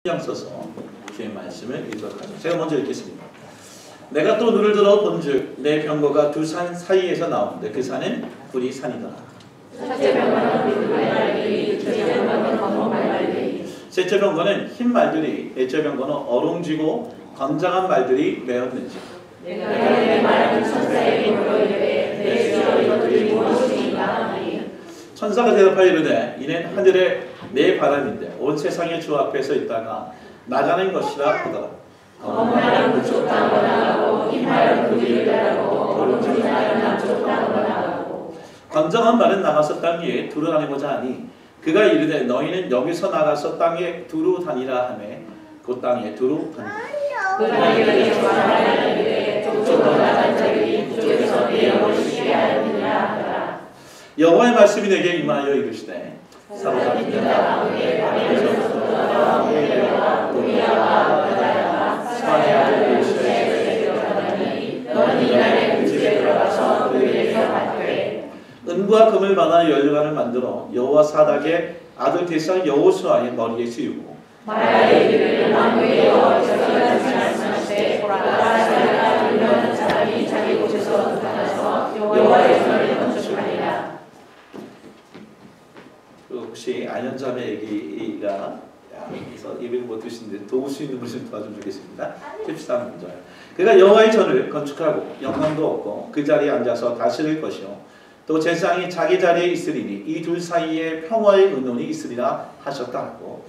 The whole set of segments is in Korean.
신경 써서 주의 말씀을 읽도록 하죠. 제가 먼저 읽겠습니다. 내가 또 눈을 들어 본즉 내 병거가 두 산 사이에서 나오는데 그 산은 불이 산이더라. 셋째 병거는 흰 말들이, 넷째 병거는 어롱지고 건장한 말들이 메었는지. 내가 내 말하는 천사의 이름으로 이르되 내 주여 이것들이 무엇이니까 하니. 천사가 대답하여 이르되 이는 하늘의 내 바람인데 온 세상의 주 앞에 서 있다가 나가는 것이라 하더라. 검은 말은 그쪽 땅으로 나가고 흰 말은 그 뒤를 따르고 어롱진 말은 남쪽 땅으로 나가고. 건장한 말은 나가서 땅 위에 두루 다니고자 하니 그가 이르되 너희는 여기서 나가서 땅에 두루 다니라 하매 그 땅에 두루 다니라. 그가 이르되 말하되 저쪽으로 나간 자들이 그쪽에서 내 영을 쉬게 하느니라 하더라. 여호와의 말씀이 내게 임하여 이르시되 사로잡힌 자가 그의 발에서부터 너와 우리야와 바다야와 산의 아들 요시아에게 들어가니 너는 이날의 그 집에 들어가서 그들에게서 받되 은과 금을 받아 연료관을 만들어 여호와 사닥의 아들 대상 여호수아의 머리에 씌우고 말하되 이르되 만군의 여호와께서 이같이 말씀하시되 보라 자기가 불려는 사람이 자기 곳에서 나타나서 여호와의 전을 건축하리라. 혹시 안현자매 얘기가 그래서 예배를 못 드시는데 도울 수 있는 분을 도와주면 좋겠습니다. 13절. 그가 여호와의 전을 건축하고 영광도 얻고 그 자리에 앉아서 다스릴 것이요 또 제사장이 자기 자리에 있으리니 이 둘 사이에 평화의 의논이 있으리라 하셨다 하고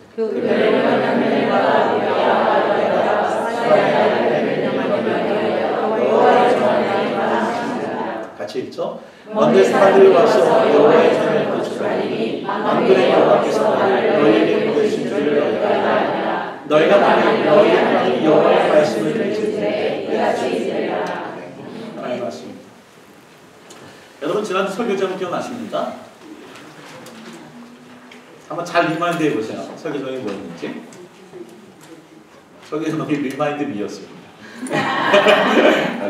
같이 읽죠. 먼데 사람들이 와서 여호와의 전을 건축하리니 만군의 여호와께서 너희에게 보내신 줄을 너희가 알라. 너희가 만일 너희 하나님 여호와의 말씀을 들으시되 이같이 있으리라. 하나님의 말씀. 여러분 지난주 설교 제목 기억나십니까? 한번 잘 리마인드 해보세요. 설교 제목이 뭐였는지. 설교 제목이 리마인드 미였습니다.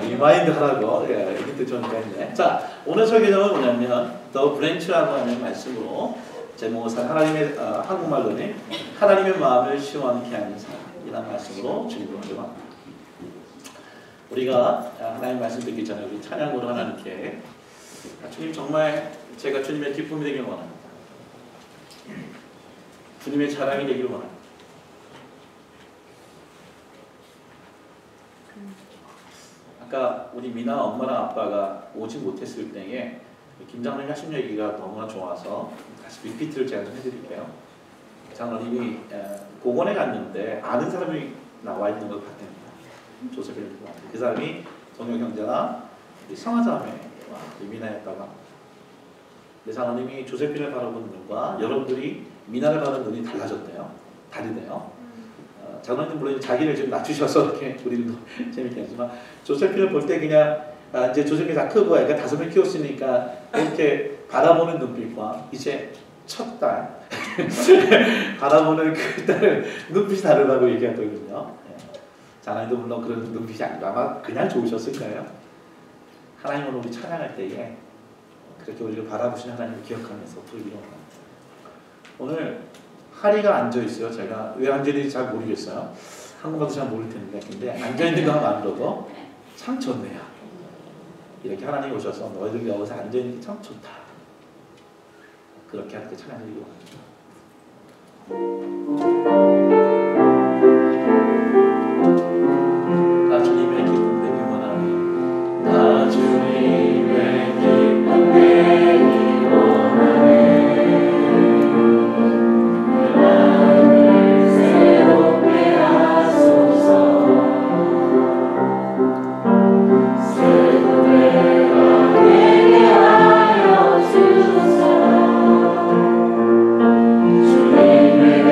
리마인드 하라고 힌트 좀 했네. 자, 오늘 설교 제목은 뭐냐면 더 브랜치라고 하는 말씀으로 제목은 하나님의 한국말로는 하나님의 마음을 시원케 하는 사람이라는 말씀으로 준비하려고 합니다. 우리가 하나님 말씀 듣기 전에 우리 찬양으로 하나님께 주님 정말 제가 주님의 기쁨이 되기를 원합니다. 주님의 자랑이 되기를 원합니다. 아까 우리 미나 엄마랑 아빠가 오지 못했을 때에 김장로님 하신 얘기가 너무나 좋아서 다시 리피트를 제가 좀 해드릴게요. 장로님이 공원에 갔는데 아는 사람이 나와 있는 걸 봤답니다. 조셉이라는 그 사람이 동영 형제나 성화자매와 미나였다고 합니다. 장로님이 조세핀을 바라보는 눈과 여러분들이 미나를 바라보는 눈이 달라졌대요. 다르대요. 장로님 물론 자기를 좀 낮추셔서 이렇게 우리도 재밌게 하지만 조세핀을 볼 때 그냥 이제 조세핀이 다 크고 애가 5명 키웠으니까 이렇게 바라보는 눈빛과 이제 첫 딸 바라보는 그 딸은 눈빛이 다르다고 얘기하더군요. 장로님도 물론 그런 눈빛이 아니고 아마 그냥 좋으셨을 거예요. 하나님을 우리 찬양할 때에 그렇게 우리를 바라보시는 하나님을 기억하면서 부르기로 합니다. 오늘 하리가 앉아있어요. 제가 왜 앉아있는지 잘 모르겠어요. 한국말도 잘 모를 텐데 근데 앉아있는 것만으로도 참 좋네요. 이렇게 하나님이 오셔서 너희들 여기서 앉아있는 게 참 좋다. 그렇게 하나님께 찬양드리고 나 주님의 기쁨 되기 원하니 나 주님의 기쁨 되기 원하니 주님의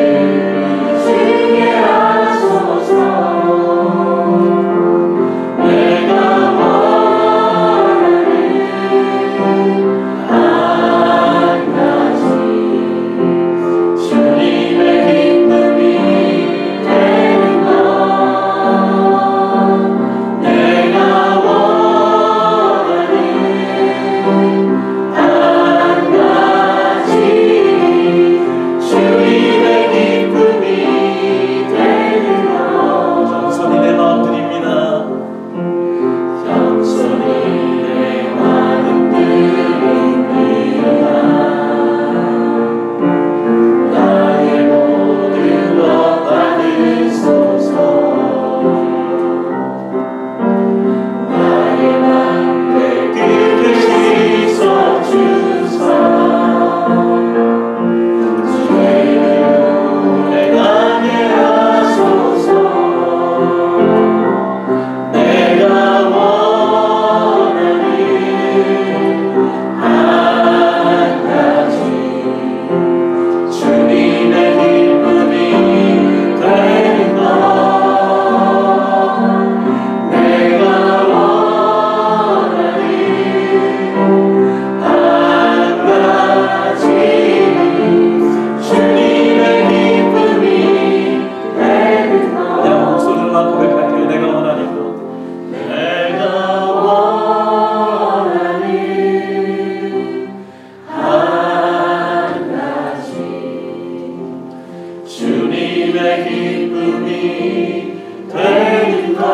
주님의 기쁨이 되는 것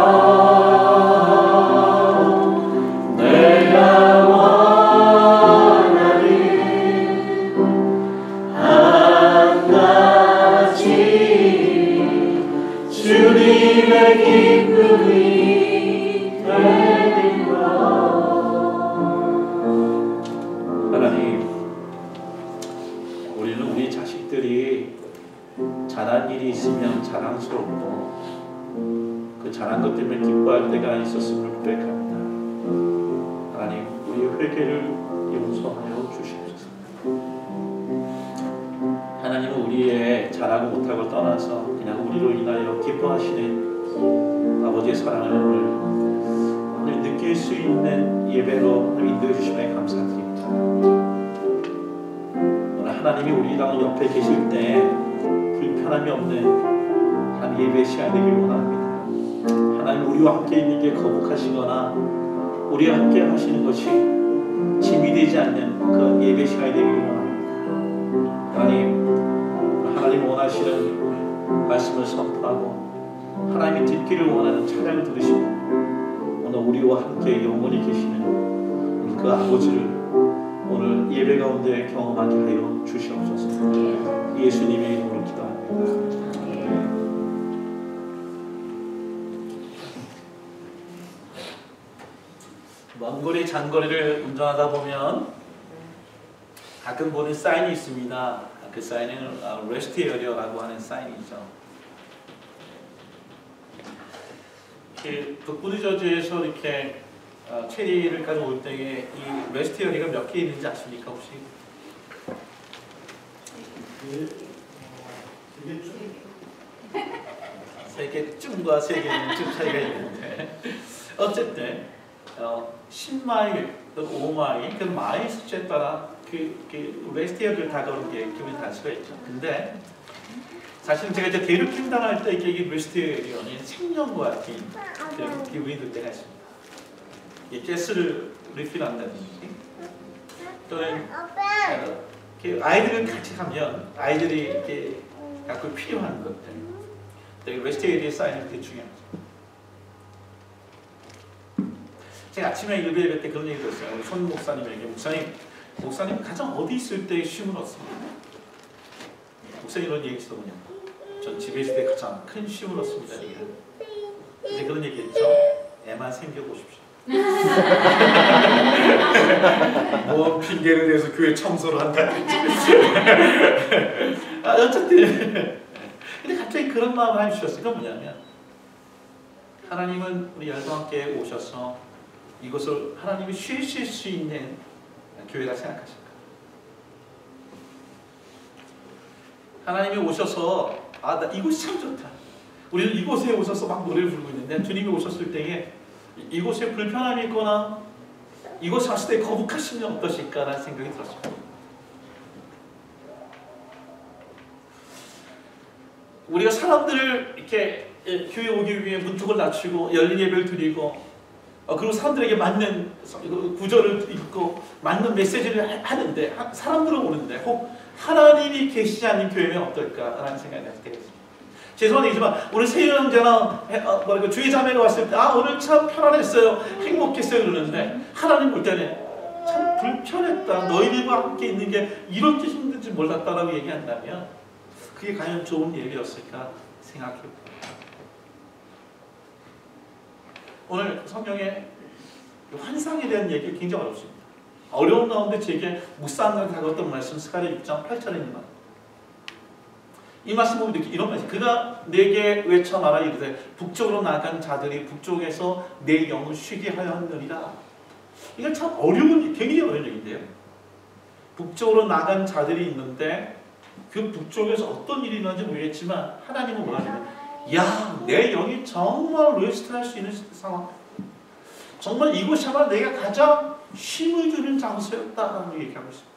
내가 원하는 한 가지 주님의 기쁨이 되는 것. 하나님, 우리는 우리 자식들이 잘한 일이 있으면 자랑스럽고 그 잘한 것 때문에 기뻐할 때가 있었음을 고백합니다. 하나님, 우리의 회개를 용서하여 주시옵소서. 하나님은 우리의 잘하고 못하고 떠나서 그냥 우리로 인하여 기뻐하시는 아버지의 사랑을 오늘 느낄 수 있는 예배로 인도해 주심에 감사드립니다. 오늘 하나님이 우리랑 옆에 계실 때 불편함이 없는 한 예배 시간이 되길 원합니다. 하나님, 우리와 함께 있는 게 거북하시거나 우리와 함께 하시는 것이 짐이 되지 않는 그 예배 시간이 되길 원합니다. 하나님 원하시는 말씀을 선포하고 하나님이 듣기를 원하는 찬양을 들으시고 오늘 우리와 함께 영원히 계시는 그 아버지를 오늘 예배 가운데 경험하게 하여 주시옵소서. 예수님의 이름으로 기도합니다. 먼 거리 장거리를 운전하다 보면 가끔 보는 사인이 있습니다. 그 사인은 레스트 에리어라고 하는 사인이죠. 북부니저지에서 이렇게 체리를 가져올 때에 이 레스트 에리어가 몇 개 있는지 아십니까 혹시? 세 개쯤과 세 개는 좀 차이가 있는데 어쨌든 10마일, 5마일, 그 마일 수치에 따라 그 레스티어를 다가오는 게 기분이 다를 수가 있죠. 근데 사실은 제가 이제 대륙 횡단할 때 이게 레스티어는 생명과 같은 그런 기분이 들 때가 있습니다. 이 가스를 리필한다든지 또는 아이들을 같이 가면 아이들이 이렇게 갖고 필요한 것들, 레스티어에 쌓이는 게 중요하죠. 제가 아침에 일부 예배 때 그런 얘기 들었어요. 우리 손 목사님에게 목사님 가장 어디 있을 때 쉼을 얻습니까? 목사님 이런 얘기 했더군요. 전 집에 있을 때 가장 큰 쉼을 얻습니다. 이제 그런 얘기 했죠. 애만 생겨보십시오. 뭐 핑계를 대서 교회 청소를 한다든지. 어쨌든 근데 갑자기 그런 마음을 하나 주셨어요. 그건 뭐냐면 하나님은 우리 열방교회에 오셔서 이것을 하나님이 쉬실 수 있는 교회라 생각하실까? 하나님이 오셔서 나 이곳이 참 좋다. 우리는 이곳에 오셔서 막 노래를 부르고 있는데 주님이 오셨을 때에 이곳에 불편함이 있거나 이곳에 왔을 때 거북하시면 어떠실까라는 생각이 들었습니다. 우리가 사람들을 이렇게 교회 오기 위해 문턱을 낮추고 열린 예배를 드리고 그리고 사람들에게 맞는 구절을 읽고 맞는 메시지를 하는데 사람들은 오는데 혹 하나님이 계시지 않는 교회면 어떨까라는 생각이 들었습니다. 죄송한 얘기지만 오늘 세연자나 주의 자매가 왔을 때 오늘 참 편안했어요, 행복했어요 그러는데 하나님 볼 때는 참 불편했다, 너희들과 함께 있는 게 이렇게 힘든지 몰랐다라고 얘기한다면 그게 과연 좋은 얘기였을까 생각해봅니다. 오늘 성경에 환상에 대한 얘기가 굉장히 어렵습니다. 어려운 가운데 제게 묵상을 다가왔던 말씀 스가랴 6장 8절입니다. 이 말씀 보면 이런 말씀, 그가 내게 외쳐 말하 이르되 북쪽으로 나간 자들이 북쪽에서 내 영을 쉬게 하여 하느니라. 이건 참 어려운, 굉장히 어려운 얘기인데요. 북쪽으로 나간 자들이 있는데 그 북쪽에서 어떤 일이 있는지 모르겠지만 하나님은 뭐라냐면 내 영이 정말 레스트할 수 있는 상황, 정말 이곳이 아마 내가 가장 쉼을 주는 장소였다라고 얘기하고 있습니다.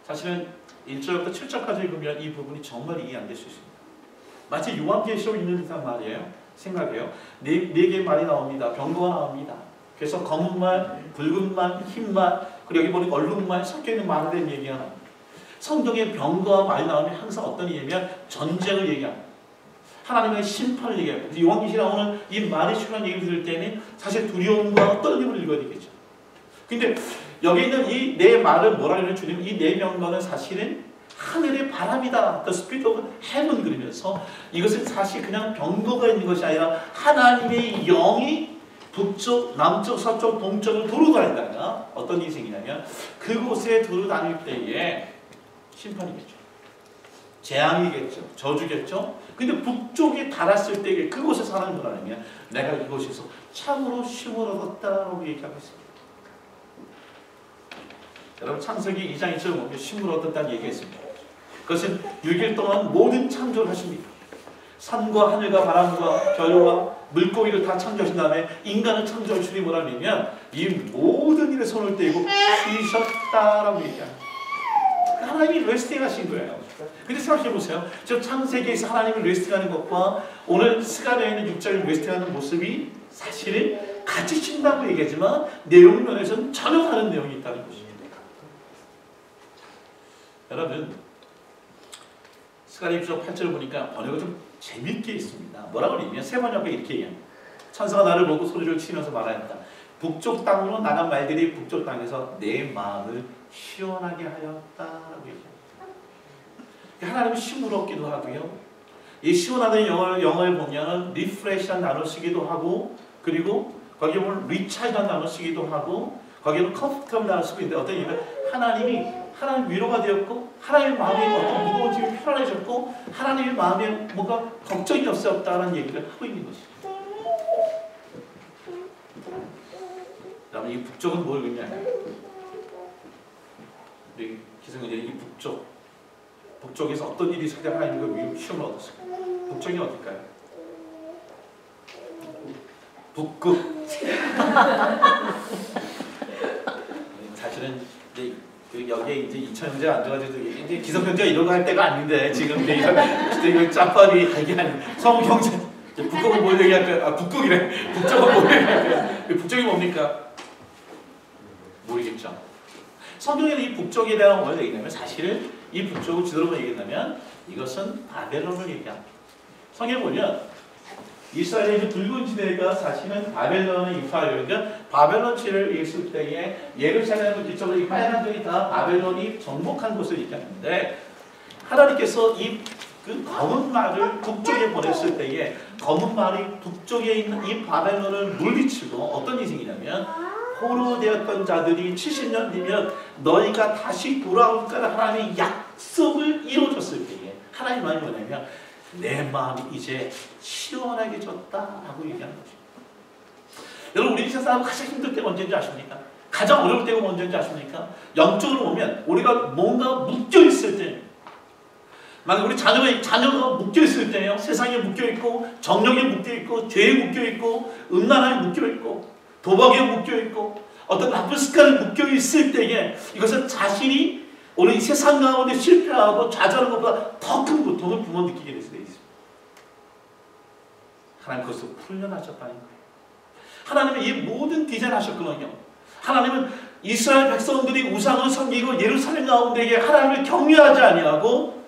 사실은 1절부터 7절까지 읽으면 이 부분이 정말 이해 안 될 수 있습니다. 마치 요한계시록 읽는 듯한 말이에요. 생각해요. 네 개의 말이 나옵니다. 병거가 나옵니다. 그래서 검은 말, 붉은 말, 흰 말, 그리고 여기 보니 얼룩말 섞여 있는 말에 대한 얘기가 나옵니다. 성경의 병거와 말이 나오면 항상 어떤 얘기냐면 전쟁을 얘기합니다. 하나님의 심판을 얘기합니다. 요한계시에 나오는 이 말이 출현한 얘기를 들을 때는 사실 두려움과 떨림을 읽어야 되겠죠. 근데 여기 있는 이 네 말을 뭐라 그러면 주님 이 네 명과는 사실은 하늘의 바람이다. The Spirit of Heaven 그러면서 이것은 사실 그냥 병거가 있는 것이 아니라 하나님의 영이 북쪽, 남쪽, 서쪽, 동쪽을 도로다닌다가 어떤 인생이냐면 그곳에 도로다닐 때에 심판이겠죠. 재앙이겠죠. 저주겠죠. 근데 북쪽에 달았을 때에 그곳에 사는 거라면 내가 이곳에서 참으로 쉼을 얻었다라고 얘기하고 있습니다. 여러분 창세기 2장 2절을 보면 쉼을 얻었다는 얘기했습니다. 그것은 6일 동안 모든 창조를 하십니다. 산과 하늘과 바람과 별과 물고기를 다 창조하신 다음에 인간을 창조할 주님이 뭐라면 이 모든 일에 손을 떼고 쉬셨다라고 얘기합니다. 하나님이 레스팅 하신 거예요. 근데 생각해 보세요. 저 창세기에서 하나님을 레스팅하는 것과 오늘 스가랴에 있는 6장을 레스팅하는 모습이 사실은 같이 쉰다고 얘기하지만 내용 면에서는 전혀 다른 내용이 있다는 것입니다. 여러분 스가랴 6장 8절을 보니까 번역을 좀 재밌게 있습니다. 뭐라고 그러냐면 세 번역에 이렇게 얘기합니다. 천사가 나를 보고 소리를 치면서 말하였다. 북쪽 땅으로 나간 말들이 북쪽 땅에서 내 마음을 시원하게 하였다라고 얘기합니다. 하나님은 쉼을 얻기도 하고요. 이 시원하다는 영어를 보면 refresh라는 단어 쓰기도 하고 그리고 거기에 보면 recharge라는 단어 쓰기도 하고 거기에는 comfortable라는 단어 쓰고 있는데 어떤 얘기냐면 하나님 위로가 되었고 하나님의 마음이 어떤 무거운 짐이 편안해졌고 하나님의 마음에 뭔가 걱정이 없었다는 얘기를 하고 있는 것이죠. 그다음에 이 북쪽은 뭘 의미하냐? 우리 기성교제는 이 북쪽에서 어떤 일이 있을 때 하나님과 시험을 얻었어요. 북쪽이 어딜까요? 북극. 사실은 여기에 이제 2,000형제 앉아가지고 이제 기성형제가 이런 거 할 때가 아닌데 지금 이거 짬밥이 이게 아니 성형제 북극을 뭘 얘기할까요? 아 북극이래. 북쪽은 뭘 얘기할까요? 북쪽이 뭡니까? 모르겠죠. 성경에는 이 북쪽에 대한 뭘 얘기하냐면 사실은 이 북쪽을 지도로 얘기한다면 이것은 바벨론을 얘기합니다. 성경에 보면 이스라엘의 이제 붉은 지대가 사실은 바벨론의 유파예요. 그러니까 바벨론 지를 있을 때에 예루살렘을 뒤쪽으로 이 빨간 점이 다 바벨론이 정복한 곳을 얘기하는데 하나님께서 그 검은 말을 북쪽에 보냈을 때에 검은 말이 북쪽에 있는 이 바벨론을 물리치고 어떤 인생이냐면 포로되었던 자들이 70년 뒤면 너희가 다시 돌아올 거라 하나님의 약속을 이루어줬을 때에 하나님 말이 뭐냐면 내 마음이 이제 시원하게졌다라고 얘기하는 거죠. 여러분 우리 세상은 가장 힘들 때가 언제인지 아십니까? 가장 어려울 때가 언제인지 아십니까? 영적으로 보면 우리가 뭔가 묶여있을 때 만약 우리 자녀가 묶여있을 때요 세상에 묶여있고 정력에 묶여있고 죄에 묶여있고 음란함에 묶여있고 도박에 묶여있고 어떤 나쁜 습관에 묶여있을 때에 이것은 자신이 오늘 이 세상 가운데 실패하고 좌절하는 것보다 더 큰 고통을 부모 느끼게 될 수도 있습니다. 하나님 그것을 훈련하셨다는 거예요. 하나님은 이 모든 디자인 하셨거든요. 하나님은 이스라엘 백성들이 우상을 섬기고 예루살렘 가운데에 하나님을 경외하지 아니하고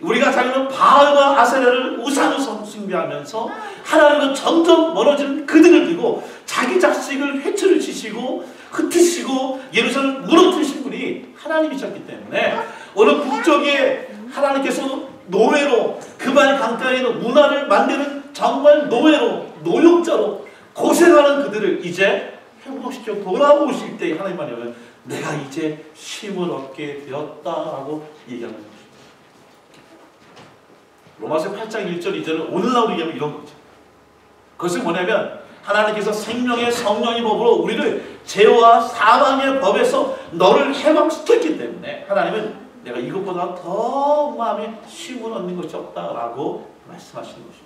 우리가 자기는 바알과 아세라를 우상을 숭배하면서 하나님과 점점 멀어지는 그들을 두고 자기 자식을 회초를 치시고 흩으시고 예루살렘을 무너뜨리신 분이 하나님이셨기 때문에 오늘 북쪽에 하나님께서 노예로 그발 강가에는 문화를 만드는 정말 노예로 노역자로 고생하는 그들을 이제 회복시켜 돌아오실 때 하나님 말하면 내가 이제 쉼을 얻게 되었다라고 얘기하는 것입니다. 로마서 8장 1절 2절은 오늘날 우리가 이런 거죠. 그것은 뭐냐면 하나님께서 생명의 성령의 법으로 우리를 죄와 사망의 법에서 너를 해방시켰기 때문에 하나님은 내가 이것보다 더 마음에 쉼을 얻는 것이 없다라고 말씀하시는 것입니다.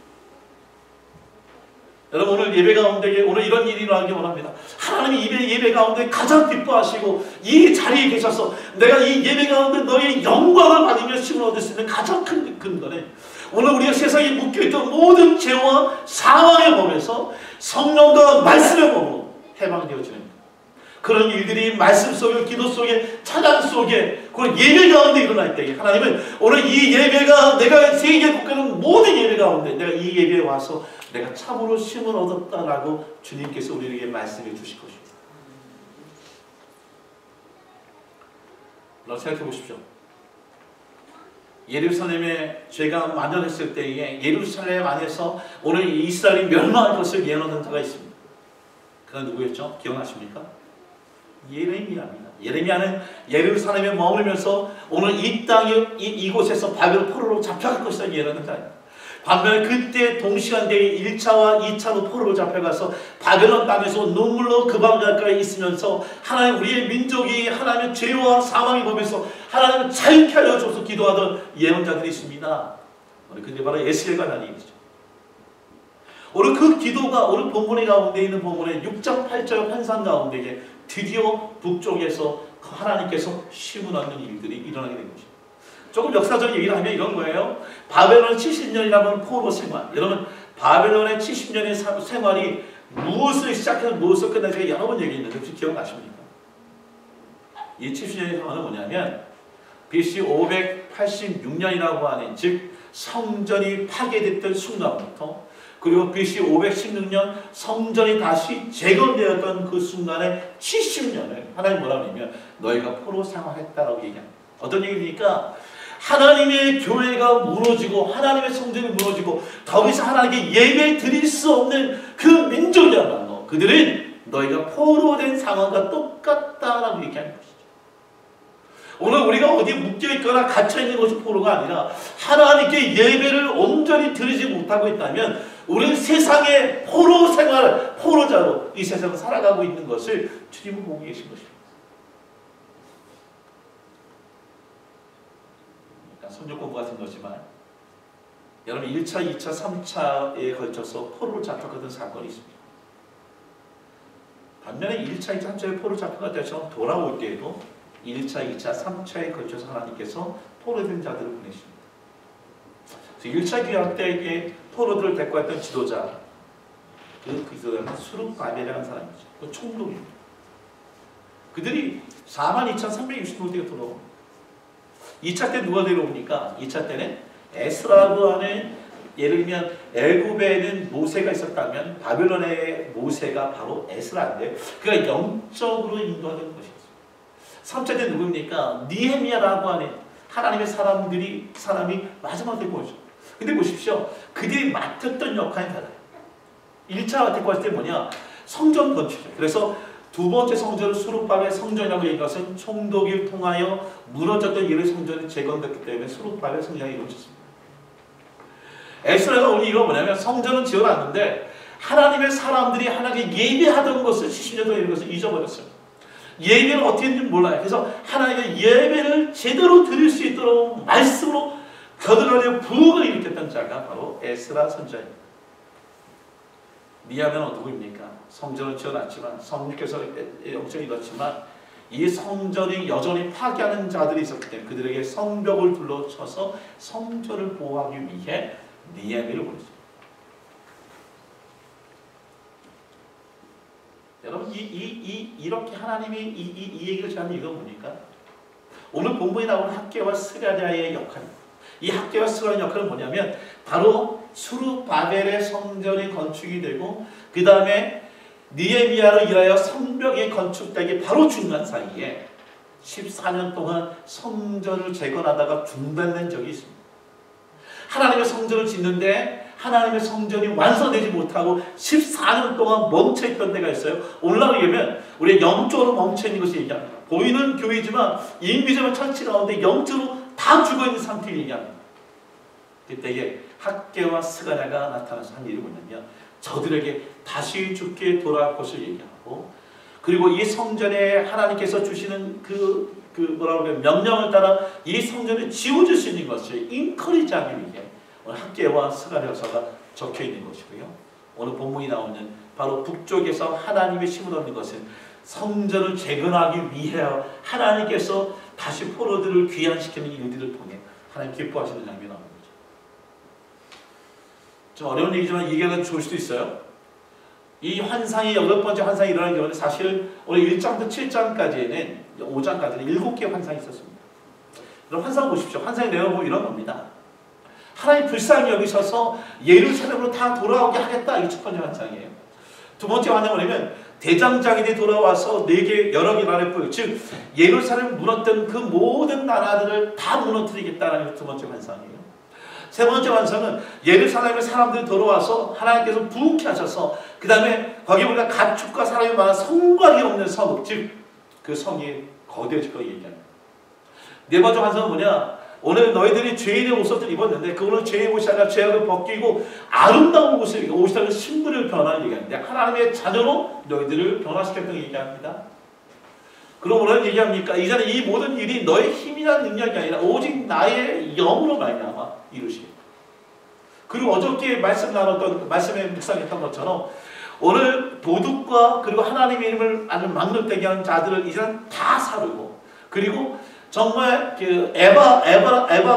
여러분 오늘 예배 가운데 오늘 이런 일이 일어나기 원합니다. 하나님이 예배 가운데 가장 기뻐하시고 이 자리에 계셔서 내가 이 예배 가운데 너의 영광을 받으며 쉼을 얻을 수 있는 가장 큰 근거는 오늘 우리가 세상에 묶여있던 모든 죄와 사망의 법에서 성령과 말씀의 법으로 해방되어지는 것. 그런 일들이 말씀 속에, 기도 속에, 찬양 속에, 그런 예배 가운데 일어날 때 하나님은 오늘 이 예배가 내가 세계 국가는 모든 예배 가운데 내가 이 예배에 와서 내가 참으로 쉼을 얻었다라고 주님께서 우리에게 말씀해 주실 것입니다. 여러분 생각해 보십시오. 예루살렘에 죄가 만연했을 때에 예루살렘 안에서 오늘 이스라엘이 멸망할 것을 예언하는 자가 있습니다. 그가 누구였죠? 기억나십니까? 예레미야입니다. 예레미야는 예루살렘에 머물면서 오늘 이 땅에 이곳에서 바벨 포로로 잡혀갈 것이라 예언하는 자입니다. 반면에 그때 동시간대에 1차와 2차로 포로로 잡혀가서 바벨론 땅에서 눈물로 그 방 가까이 있으면서 하나님 우리의 민족이 하나님의 죄와 사망이 보면서 하나님을 자유케 하여 줘서 기도하던 예언자들이 있습니다. 그게 바로 에스겔과 다니엘이죠. 오늘 그 기도가 오늘 본문의 가운데 있는 본문의 6장 8절 환상 가운데에 드디어 북쪽에서 하나님께서 쉼을 얻는 일들이 일어나게 된 것입니다. 조금 역사적인 얘기를 하면 이런 거예요. 바벨론 70년이라고 하는 포로 생활. 여러분 바벨론의 70년의 생활이 무엇을 시작해서 무엇을 끝나 제가 여러 번 얘기했는데 혹시 기억나십니까? 이 70년의 생활은 뭐냐면 BC 586년이라고 하는 즉 성전이 파괴됐던 순간부터 그리고 BC 516년 성전이 다시 재건되었던 그 순간에 70년을 하나님 뭐라고 하냐면 너희가 포로 생활했다라고 얘기합니다. 어떤 얘기입니까? 하나님의 교회가 무너지고 하나님의 성전이 무너지고 더 이상 하나님께 예배 드릴 수 없는 그 민족이야말로 그들은 너희가 포로 된 상황과 똑같다라고 얘기하는 것이죠. 오늘 우리가 어디 묶여있거나 갇혀있는 것이 포로가 아니라 하나님께 예배를 온전히 드리지 못하고 있다면 우리는 세상의 포로 생활, 포로자로 이 세상을 살아가고 있는 것을 주님은 보고 계신 것입니다. 성경 공부 같은 거지만 여러분 1차, 2차, 3차에 걸쳐서 포로로 잡혀가던 사건이 있습니다. 반면에 1차, 2차, 3차에 포로로 잡혀갈 때처럼 돌아올 때에도 1차, 2차, 3차에 걸쳐서 하나님께서 포로된 자들을 보내십니다. 1차 귀환 때에 포로들을 데리고 왔던 지도자 그 지도자는 수룹바벨이라는 사람이죠. 그 총독입니다. 그들이 42,360명대가 돌아옵니다. 2차 때 누가 데려옵니까? 2차 때는 에스라라고 하는 예를 들면 애굽에는 모세가 있었다면 바벨론의 모세가 바로 에스라인데 그가 영적으로 인도하는 것이죠. 3차 때 누구입니까? 니헤미야라고 하는 하나님의 사람이 마지막에 보죠. 근데 보십시오. 그들이 맡았던 역할이 달라요. 1차 데리고 왔을 때 뭐냐? 성전 건축이죠. 그래서 두 번째 성전을 수룹바벨 성전이라고 얘기한 것은 총독을 통하여 무너졌던 예루 성전이 재건됐기 때문에 수룹바벨 성전이 이루어졌습니다. 에스라가 오늘 이거 뭐냐면 성전은 지어놨는데 하나님의 사람들이 하나님께 예배하던 것을 70년 동안 이런 것을 잊어버렸어요. 예배를 어떻게 했는지 몰라요. 그래서 하나님의 예배를 제대로 드릴 수 있도록 말씀으로 거듭나는 부흥을 일으켰던 자가 바로 에스라 선지자입니다. 니헤미야는 누구입니까? 성전을 지어놨지만 성령께서 영적이 이뤘지만 이 성전이 여전히 파괴하는 자들이 있었기 때문에 그들에게 성벽을 둘러쳐서 성전을 보호하기 위해 니헤미야를 보냈습니다. 여러분 이렇게 하나님이 이 얘기를 하는 이유가 뭡니까? 오늘 본문에 나오는 학개와 스가랴의 역할입니다. 이 학개와 스가랴의 역할은 뭐냐면 바로 수룹바벨의 성전이 건축이 되고 그 다음에 니헤미야를 위하여 성벽이 건축되기 바로 중간 사이에 14년 동안 성전을 재건하다가 중단된 적이 있습니다. 하나님의 성전을 짓는데 하나님의 성전이 완성되지 못하고 14년 동안 멈춰있던 데가 있어요. 오늘날로 얘기하면 우리 영적으로 멈춰있는 것을 얘기합니다. 보이는 교회지만 인비저블 처치 가운데 영적으로 다 죽어있는 상태를 얘기합니다. 그때에 학개와 스가랴가 나타나서 한 일이 뭐냐면 저들에게 다시 죽게 돌아갈 것을 얘기하고 그리고 이 성전에 하나님께서 주시는 뭐라고 하면 명령을 따라 이 성전을 지어줄 수 있는 것을 인커리지하기 위해 오늘 학개와 스가랴서가 적혀 있는 것이고요. 오늘 본문이 나오는 바로 북쪽에서 하나님의 힘을 얻는 것은 성전을 재건하기 위해 하나님께서 다시 포로들을 귀환시키는 일들을 통해 하나님 기뻐하시는 장면이 나옵니다. 거죠. 좀 어려운 얘기지만 얘기가 좋을 수도 있어요. 이 환상이 8번째 환상이 일어나는 경우는 사실 오늘 1장부터 7장까지는 5장까지는 7개의 환상이 있었습니다. 그럼 환상을 보십시오. 환상의 내용은 뭐 이런 겁니다. 하나님 불쌍히 여기셔서 예루살렘으로 다 돌아오게 하겠다. 이게 첫 번째 환상이에요. 두 번째 환상은 뭐냐면 대장장이들이 돌아와서 4개 여러 개 나라를 보여. 즉 예루살렘을 무너뜨린 그 모든 나라들을 다 무너뜨리겠다는 게 두 번째 환상이에요. 세 번째 환상은 예루살렘에 사람들이 돌아와서 하나님께서 부흥케 하셔서 그 다음에 거기 보니까 가축과 사람이 많아 성곽이 없는 성, 즉 그 성이 거대해질 거 얘기합니다. 네 번째 환상은 뭐냐? 오늘 너희들이 죄인의 옷을 입었는데 그거는 죄의 옷이 아니라 죄악을 벗기고 아름다운 옷을 입고 옷이라는 신분을 변화를 얘기하는데 하나님의 자녀로 너희들을 변화시켰다는 얘기합니다. 그럼 뭐라는 얘기합니까? 이제는 이 모든 일이 너의 힘이나 능력이 아니라 오직 나의 영으로 말미암아 이루시겠다. 그리고 어저께 말씀에 묵상했던 것처럼 오늘 도둑과 그리고 하나님의 이름을 아주 막론되게 하는 자들을 이제는 다 사르고 그리고 정말 그 에바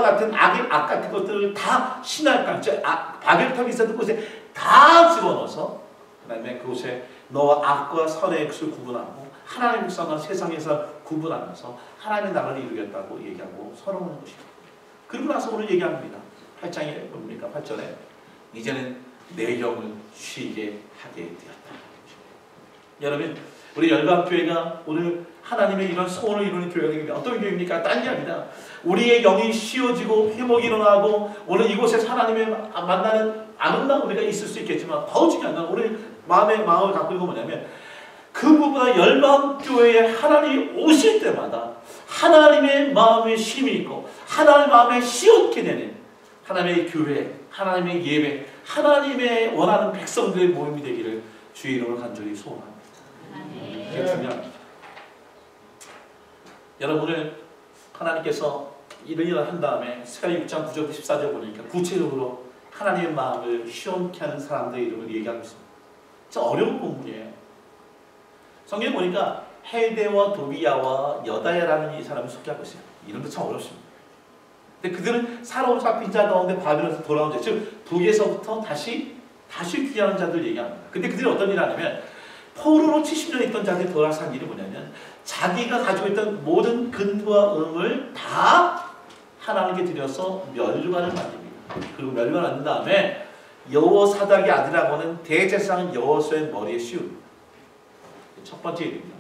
같은 악 같은 것들을 다 신할까, 바벨탑이 있었던 곳에 다 집어넣어서 그다음에 그곳에 너와 악과 선의 것을 구분하고 하나님의 백성과 세상에서 구분하면서 하나님의 나라를 이루겠다고 얘기하고 선언하는 것입니다. 그리고 나서 오늘 얘기합니다. 8장에 뭡니까? 8절에 이제는 내 영을 쉬게 하게 되었다. 여러분, 우리 열방교회가 오늘 하나님의 이런 소원을 이루는 교회가 됩니다. 어떤 교회입니까? 딴 게 아니라 우리의 영이 쉬어지고 회복이 일어나고 오늘 이곳에서 하나님을 만나는 아름다운 우리가 있을 수 있겠지만 더 중요한 건 우리 마음을 갖고 있는 건 뭐냐면 그보다 열방교회에 하나님이 오실 때마다 하나님의 마음에 쉼이 있고 하나님의 마음에 쉬었게 되는 하나님의 교회, 하나님의 예배, 하나님의 원하는 백성들의 모임이 되기를 주의 이름으로 간절히 소원합니다. 이게 중요합니다. 여러분을 하나님께서 이런 일을 한 다음에 스가랴 6장 9절 14절 보니까 구체적으로 하나님의 마음을 시원케 하는 사람들의 이름을 얘기하고 있습니다. 진짜 어려운 본문이에요. 성경에 보니까 헬데와 도비야와 여다야라는 이 사람을 소개하고 있어요. 이름도 참 어렵습니다. 근데 그들은 사로잡힌 자 가운데 바벨론에서 돌아온 자, 즉 북에서부터 다시 귀환한 자들 얘기합니다. 근데 그들이 어떤 일을 하냐면 포로로 70년 있던 자들이 돌아서 한 일이 뭐냐면 자기가 가지고 있던 모든 근두와 음을 다 하나님께 드려서 멸류관을 만듭니다. 그리고 멸류관을 만든 다음에 여호사닥의 아들이라고 하는 대제사장 여호수아의 머리에 씌웁니다. 첫 번째 일입니다.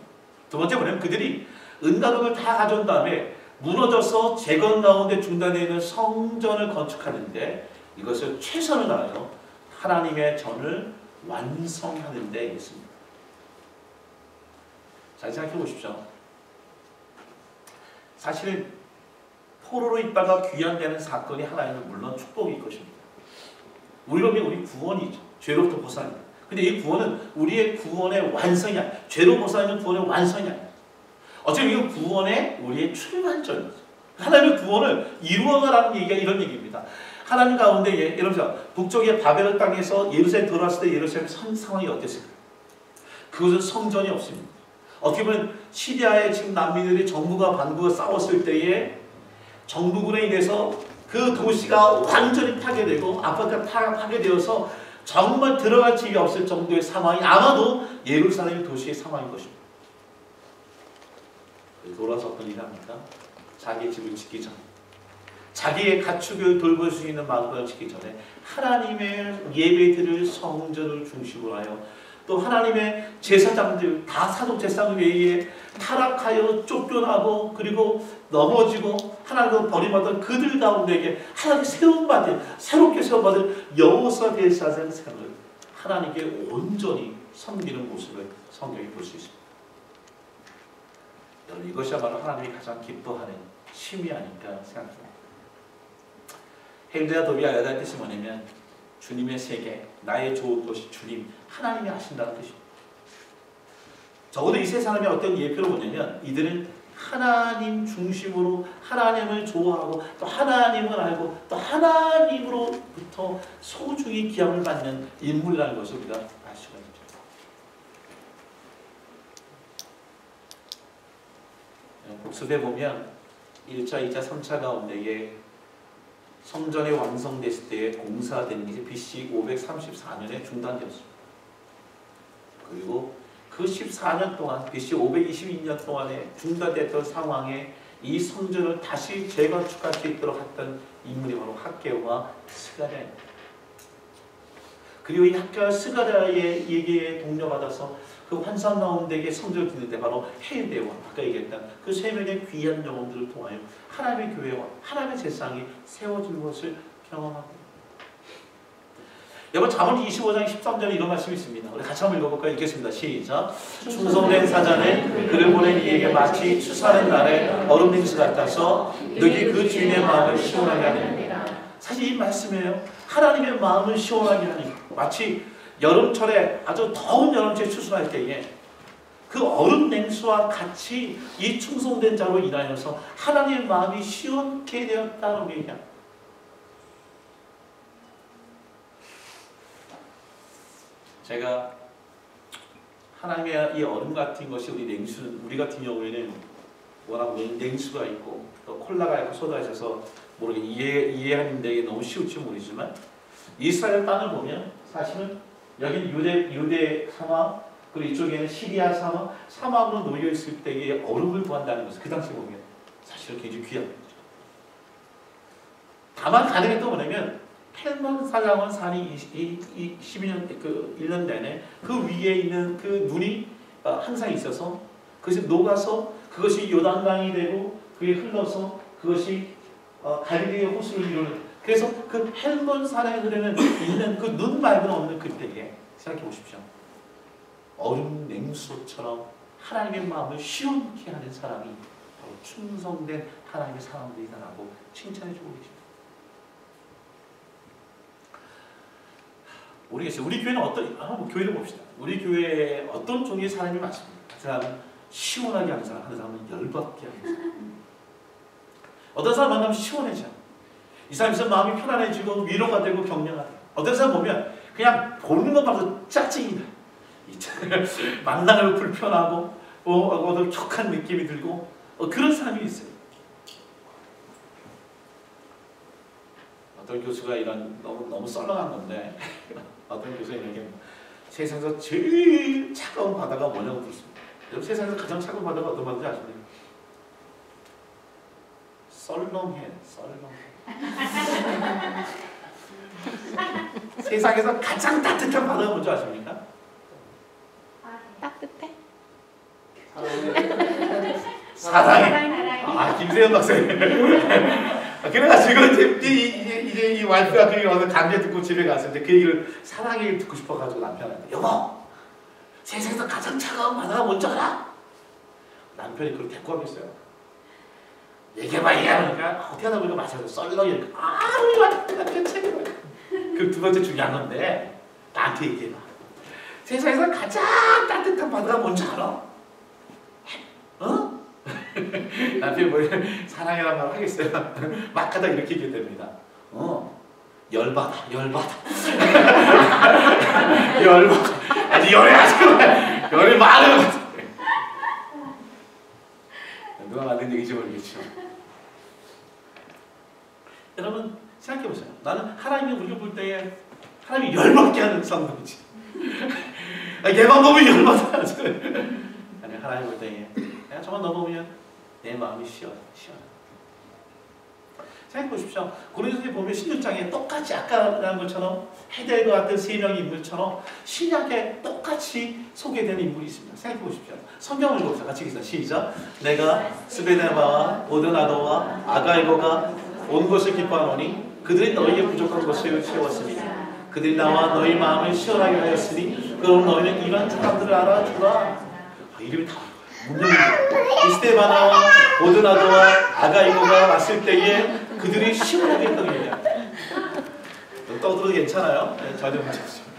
두 번째 뭐냐면 그들이 은과 금을 다 가져온 다음에 무너져서 재건 가운데 중단되어 있는 성전을 건축하는데 이것을 최선을 다하여 하나님의 전을 완성하는 데 있습니다. 잘 생각해 보십시오. 사실은 포로로 있다가 귀환되는 사건이 하나님은 물론 축복일 것입니다. 우리 구원이죠. 죄로부터 벗어납니다. 근데 이 구원은 우리의 구원의 완성이 아니야. 죄로 벗어나는 구원의 완성이 아니야. 어차피 이 구원의 우리의 출발점이죠. 하나님의 구원을 이루어가라는 얘기가 이런 얘기입니다. 하나님 가운데 여러분 북쪽의 바벨론 땅에서 예루살렘 돌아왔을 때 예루살렘 상황이 어땠을까요? 그것은 성전이 없습니다. 어떻게 보면 시리아의 지금 난민들이 정부가 반구가 싸웠을 때에 정부군에 인해서 그 도시가 완전히 파괴되고 아파트가 파괴되어서 정말 들어갈 집이 없을 정도의 상황이 아마도 예루살렘 도시의 상황인 것입니다. 돌아서 어떤 일을 합니까? 자기의 집을 짓기 전, 자기의 가축을 돌볼 수 있는 마음을 짓기 전에 하나님의 예배드릴 성전을 중심으로 하여 또 하나님의 제사장들 다 사독 제사장 외에 타락하여 쫓겨나고 그리고 넘어지고 하나님을 버림받은 그들 가운데에게 하나님 새롭게 세워받은 여호수아 대제사장의 생을 하나님께 온전히 섬기는 모습을 성경에 볼 수 있습니다. 여러분 이것이야말로 하나님이 가장 기뻐하는 쉼이 아닐까 생각합니다. 헬데와 도비야 여다의 뜻이 뭐냐면 주님의 세계, 나의 좋은 것이 주님, 하나님이 하신다는 뜻입니다. 적어도 이 세 사람이 어떤 예표로 보냐면 이들은 하나님 중심으로 하나님을 좋아하고 또 하나님을 알고 또 하나님으로부터 소중히 기함을 받는 인물이라는 것을 우리가 알 수가 있죠. 복습에 보면 1차, 2차, 3차 가운데에 성전이 완성됐을 때 공사된 게 BC 534년에 중단되었습니다. 그리고 그 14년 동안 BC 522년 동안에 중단됐던 상황에 이 성전을 다시 재건축할 수 있도록 했던 인물이 바로 학개오와 스가랴입니다. 그리고 이 학개오와 스가랴의 얘기에 동료받아서 그 환상 가운데에 성전을 짓는데 바로 헤대와 아까 얘기했던 그 세 명의 귀한 영혼들을 통하여 하나님의 교회와 하나님의 세상이 세워진 것을 경험합니다. 여러분 잠언 25장 13절에 이런 말씀이 있습니다. 우리 같이 한번 읽어볼까요? 읽겠습니다. 시작. 충성된 사자는 그를 보낸 이에게 마치 추수하는 날에 얼음 냉수 같아서 너희 그 주인의 마음을 시원하게 하느니라. 사실 이 말씀이에요. 하나님의 마음을 시원하게 하니 마치 여름철에 아주 더운 여름철에 추수할 때에 그 얼음 냉수와 같이 이 충성된 자로 인하여서 하나님의 마음이 시원케 되었다는 얘기합니다. 제가 하나님의 이 얼음 같은 것이 우리 같은 경우에는 워낙 냉수가 있고 또 콜라가 있고 소다가 있어서 모르게 이해하는 데에 너무 쉬울지 모르지만 이스라엘 땅을 보면 사실은 여기는 유대 사막 그리고 이쪽에는 시리아 사막으로 놓여 있을 때에 얼음을 구한다는 것을 그 당시에 보면 사실은 굉장히 귀한 거죠. 다만 가능했던 뭐냐면 헬몬 사자원 산이 12년 1년 내내 그 위에 있는 그 눈이 항상 있어서 그것이 녹아서 그것이 요단강이 되고 그게 흘러서 그것이 갈릴리의 호수를 이루는 그래서 그 헬몬 산에 흐르는 있는 그 눈 말고는 없는 그때에 생각해 보십시오. 얼음 냉수처럼 하나님의 마음을 시원케 하는 사람이 바로 충성된 하나님의 사람들이다라고 칭찬해 주고 계십니다. 모르겠어요. 우리 교회는 한번 교회를 봅시다. 우리 교회에 어떤 종류의 사람이 많습니다. 그 사람은 시원하게 하는 사람, 하는 사람은 열받게 하는 사람. 어떤 사람 만나면 시원해져. 이 사람이 있으면 마음이 편안해지고 위로가 되고 격려가 돼요. 어떤 사람 보면 그냥 보는 것 봐도 짜증이 나요. 만나면 불편하고 격한 느낌이 들고 그런 사람이 있어요. 어떤 교수가 너무 썰렁한 건데 어떤 교수가 이렇게 세상에서 제일 차가운 바다가 뭐냐고 묻습니다. 여러분 세상에서 가장 차가운 바다가 어떤 바다인지 아십니까? 썰렁해. 세상에서 가장 따뜻한 바다가 뭔지 아십니까? 따뜻해? 사랑해. 김세현 박사님. 그래가지고 이제 이 와이프가 그 어느 강좌 듣고 집에 갔을 때 그 얘기를 사랑을 듣고 싶어가지고 남편한테 여보 세상에서 가장 차가운 바다가 뭔지 알아? 남편이 그걸 데리고 가겠어요. 얘기해봐. 어떻게 하다 보니까 마셔서 썰렁이 우리 남편 책임을. 그 두 번째 중요한 건데 나한테 얘기해봐. 세상에서 가장 따뜻한 바다가 뭔지 알아? 어? 남편이 뭐 사랑이란 말 하겠어요? 막 하다 이렇게 얘기됩니다. 열받아. 아주 열이 많은 것 같아. 누가 만든 얘기인지 모르겠죠. 여러분 생각해보세요. 나는 하나님이 우리를 볼 때에 하나님이 열받게 하는 사람이지. 얘만 보면 열받아. 아니 하나님 볼 때에 내가 저만 넘어오면 내 마음이 시원해. 생각해보십시오. 고린도서에 보면 16장에 똑같이 아까 말한 것처럼 헤델과 같은 세 명의 인물처럼 신약에 똑같이 소개되는 인물이 있습니다. 생각해보십시오. 성경을 읽어보세요. 같이 읽겠습니다. 시작. 내가 스베나바와 오드나도와 아가이고가 온 것을 기뻐하노니 그들이 너희의 부족한 것을 채웠으니 그들이 나와 너희 마음을 시원하게 하였으니 그럼 너희는 이런 사람들을 알아주라. 이름이 다 스테바나와 오드나도와 아가이고가 왔을 때에 그들이 시원하게 했다고 얘기합니다. 떠들어도 괜찮아요? 네, 전혀 문제 없습니다.